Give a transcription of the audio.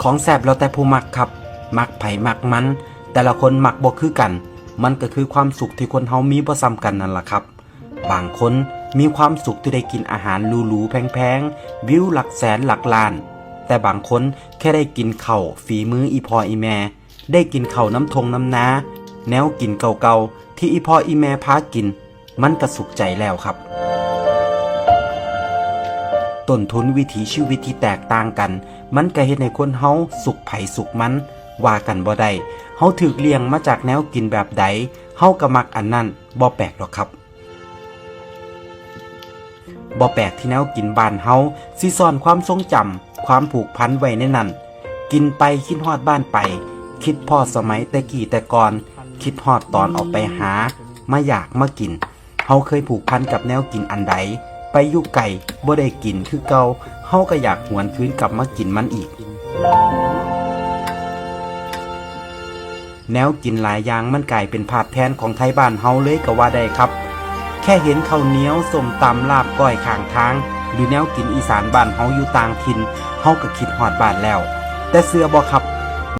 ของแซ่บแล้วแต่ผู้มักครับมักไผมักมันแต่ละคนมักบ่คือกันมันก็คือความสุขที่คนเฮามีบ่ซ้ำกันนั่นล่ะครับบางคนมีความสุขที่ได้กินอาหารหรูๆแพงๆวิวหลักแสนหลักล้านแต่บางคนแค่ได้กินข้าวฝีมืออีพ่ออีแม่ได้กินข้าวน้ำทงน้ำนาแนวกินเก่าๆที่อีพ่ออีแม่พากินมันก็สุขใจแล้วครับต้นทุนวิถีชีวิตที่แตกต่างกันมันก็เฮ็ดให้คนเฮาสุขไผสุขมันว่ากันบ่ได้เฮาถูกเลี้ยงมาจากแนวกินแบบใดเฮาก็มักอันนั้นบ่แปลกหรอกครับบ่แปลกที่แนวกินบ้านเฮาสิซ่อนความทรงจำความผูกพันไว้ในนั้นกินไปคิดฮอดบ้านไปคิดพอสมัยแต่กี้แต่ก่อนคิดฮอดตอนออกไปหามาอยากมากินเฮาเคยผูกพันกับแนวกินอันใดไปอยู่ไกลบ่ได้กินคือเก่าเฮาก็อยากหวนคืนกลับมากินมันอีกแนวกินหลายอย่างมันกลายเป็นภาพแทนของไทยบ้านเฮาเลยก็ว่าได้ครับแค่เห็นข้าวเหนียวส้มตำลาบก้อยข้างทางหรือแนวกินอีสานบ้านเฮาอยู่ต่างถิ่นเฮาก็คิดฮอดบ้านแล้วแต่เชื่อบ่ครับ